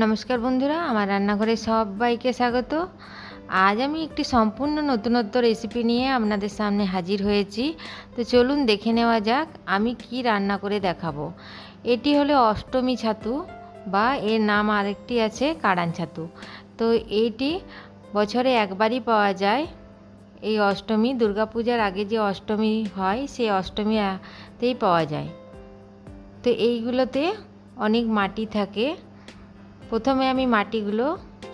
নমস্কার বন্ধুরা, আমার রান্নাঘরে সবাইকে স্বাগত। আজ আমি একটি সম্পূর্ণ নতুনত্ব রেসিপি নিয়ে আপনাদের সামনে হাজির হয়েছি। তো চলুন দেখে নেওয়া যাক আমি কি রান্না করে দেখাবো। এটি হলো অষ্টমী ছাতু, বা এর নাম আরেকটি আছে কাড়ান ছাতু। তো এইটি বছরে একবারই পাওয়া যায়। এই অষ্টমী, দুর্গাপূজার আগে যে অষ্টমী হয় সেই অষ্টমীতেই পাওয়া যায়। তো এইগুলোতে অনেক মাটি থাকে। প্রথমে আমি মাটিগুলো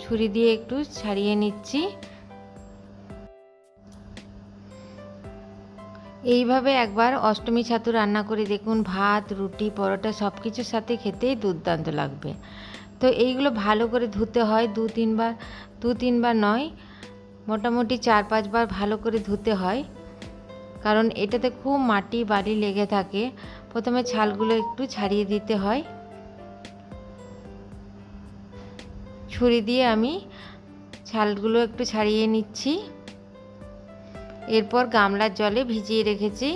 ছুরি দিয়ে একটু ছাড়িয়ে নিচ্ছি। এইভাবে একবার অষ্টমী ছাতু রান্না করে দেখুন, ভাত, রুটি, পরোটা সব কিছুর সাথে খেতেই দুর্দান্ত লাগবে। তো এইগুলো ভালো করে ধুতে হয়, দু তিনবার নয়, মোটামুটি 4-5 বার ভালো করে ধুতে হয়, কারণ এটাতে খুব মাটি বালি লেগে থাকে। প্রথমে ছালগুলো একটু ছাড়িয়ে দিতে হয়। ছুরি দিয়ে আমি ছালগুলো একটু ছাড়িয়ে নিচ্ছি। এরপর গামলার জলে ভিজিয়ে রেখেছি,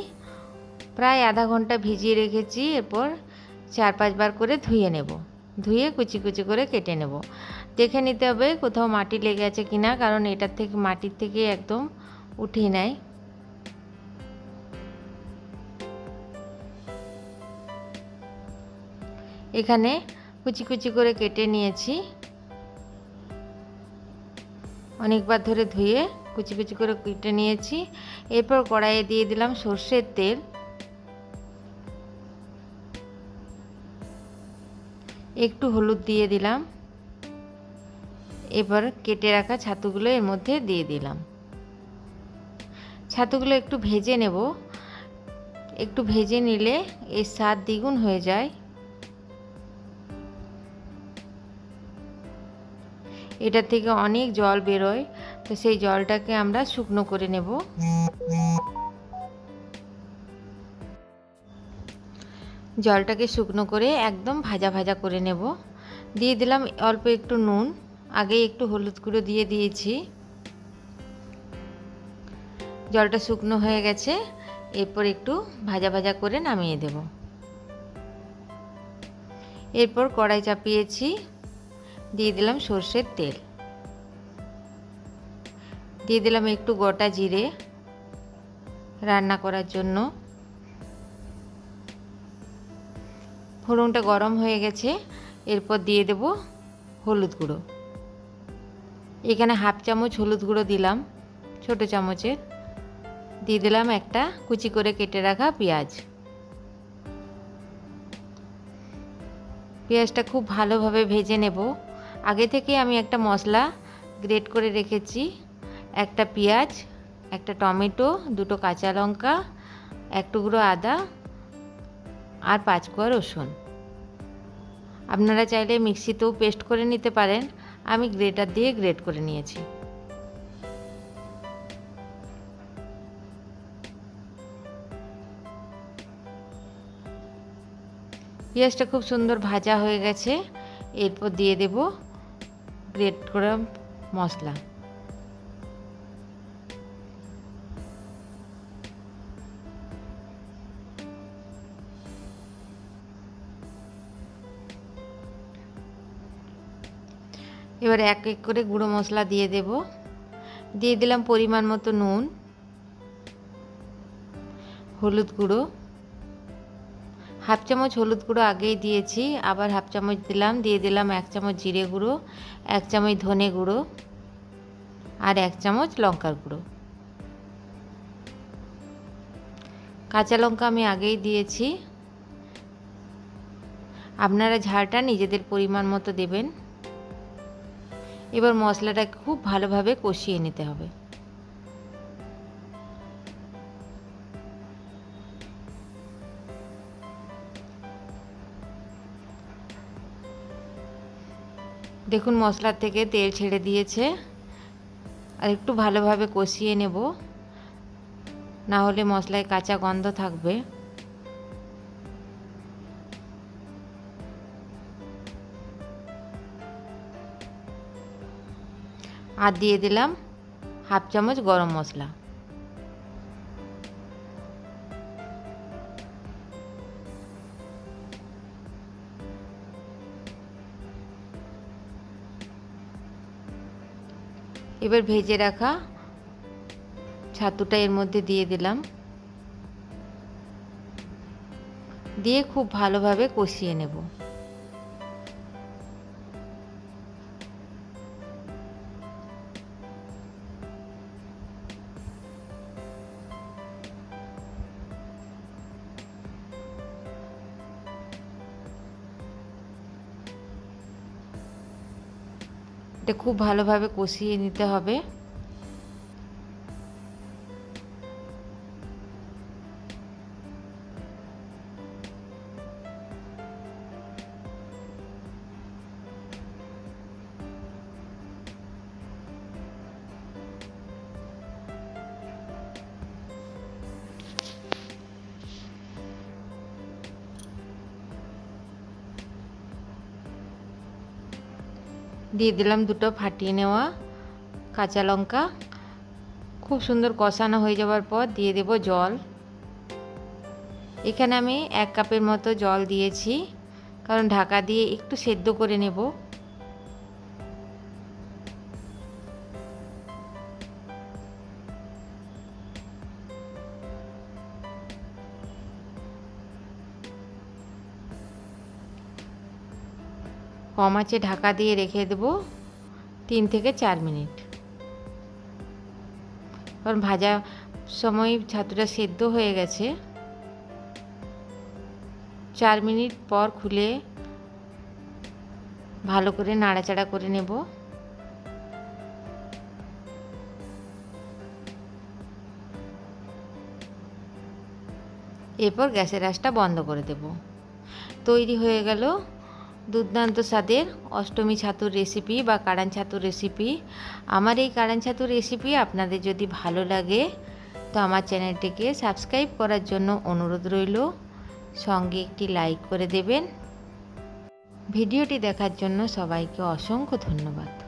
প্রায় আধা ঘন্টা ভিজিয়ে রেখেছি। এরপর 4-5 বার করে ধুয়ে নেব। ধুয়ে কুচি কুচি করে কেটে নেব। দেখে নিতে হবে কোথাও মাটি লেগে আছে কিনা, কারণ এটার থেকে মাটির থেকে একদম উঠিয়ে নেয়। এখানে কুচি কুচি করে কেটে নিয়েছি। অনেকবার ধরে ধুয়ে কুচি কুচি করে কেটে নিয়েছি। এরপর কড়াইয়ে দিয়ে দিলাম সর্ষের তেল। একটু হলুদ দিয়ে দিলাম। এবার কেটে রাখা ছাতুগুলো এর মধ্যে দিয়ে দিলাম। ছাতুগুলো একটু ভেজে নেব। একটু ভেজে নিলে এর স্বাদ দ্বিগুণ হয়ে যায়। এটা থেকে অনেক জল বেরোয়, তো সেই জলটাকে আমরা শুকনো করে নেব। জলটাকে শুকনো করে একদম ভাজা ভাজা করে নেব। দিয়ে দিলাম অল্প একটু নুন, আগে একটু হলুদ গুঁড়ো দিয়ে দিয়েছি। জলটা শুকনো হয়ে গেছে, এরপর একটু ভাজা ভাজা করে নামিয়ে দেব। এরপর কড়াই চাপিয়েছি, দিয়ে দিলাম সর্ষের তেল, দিয়ে দিলাম একটু গোটা জিরে রান্না করার জন্য। ফোড়নটা গরম হয়ে গেছে, এরপর দিয়ে দেব হলুদ গুঁড়ো। এখানে হাফ চামচ হলুদ গুঁড়ো দিলাম, ছোট চামচের। দিয়ে দিলাম একটা কুচি করে কেটে রাখা পেঁয়াজ। পেঁয়াজটা খুব ভালোভাবে ভেজে নেব। আগে থেকে আমি একটা মশলা গ্রেট করে রেখেছি। একটা পেঁয়াজ, একটা টমেটো, দুটো কাঁচা লঙ্কা, এক টুকরো আদা আর 5 কোয়া রসুন। আপনারা চাইলে মিক্সিতেও পেস্ট করে নিতে পারেন, আমি গ্রেটার দিয়ে গ্রেট করে নিয়েছি। পেঁয়াজটা খুব সুন্দর ভাজা হয়ে গেছে, এরপর দিয়ে দেব গ্রেট করা মশলা। এবার এক এক করে গুঁড়ো মশলা দিয়ে দেব। দিয়ে দিলাম পরিমাণ মতো নুন, হলুদ গুঁড়ো, হাফ চামচ হলুদ গুঁড়ো আগেই দিয়েছি, আবার হাফ চামচ দিলাম। দিয়ে দিলাম 1 চামচ জিরে গুঁড়ো, 1 চামচ ধনে গুঁড়ো আর 1 চামচ লঙ্কার গুঁড়ো। কাঁচা লঙ্কা আমি আগেই দিয়েছি। আপনারা ঝালটা নিজেদের পরিমাণ মতো দেবেন। এবার মশলাটা খুব ভালোভাবে কষিয়ে নিতে হবে। দেখুন মশলার থেকে তেল ছেড়ে দিয়েছে। আর একটু ভালোভাবে কষিয়ে নেব, না হলে মশলায় কাঁচা গন্ধ থাকবে। আর দিয়ে দিলাম হাফ চামচ গরম মশলা। এবার ভেজে রাখা ছাতুটা এর মধ্যে দিয়ে দিলাম, দিয়ে খুব ভালোভাবে কষিয়ে নেব। এটা খুব ভালোভাবে কষিয়ে নিতে হবে। দিয়ে দিলাম দুটো ফাটিয়ে নেওয়া কাঁচা লঙ্কা। খুব সুন্দর কষানো হয়ে যাওয়ার পর দিয়ে দেব জল। এখানে আমি 1 কাপের মতো জল দিয়েছি, কারণ ঢাকা দিয়ে একটু সেদ্ধ করে নেব। কম আঁচে ঢাকা দিয়ে রেখে দেব 3 থেকে 4 মিনিট। কারণ ভাজার সময় ছাতুটা সেদ্ধ হয়ে গেছে। 4 মিনিট পর খুলে ভালো করে নাড়াচাড়া করে নেব। এরপর গ্যাসের আঁচটা বন্ধ করে দেব। তৈরি হয়ে গেল দুর্দান্ত স্বাদের অষ্টমী ছাতুর রেসিপি বা কাড়ান ছাতুর রেসিপি। আমার এই কাড়ান ছাতুর রেসিপি আপনাদের যদি ভালো লাগে তো আমার চ্যানেলটিকে সাবস্ক্রাইব করার জন্য অনুরোধ রইল। সঙ্গে একটি লাইক করে দেবেন। ভিডিওটি দেখার জন্য সবাইকে অসংখ্য ধন্যবাদ।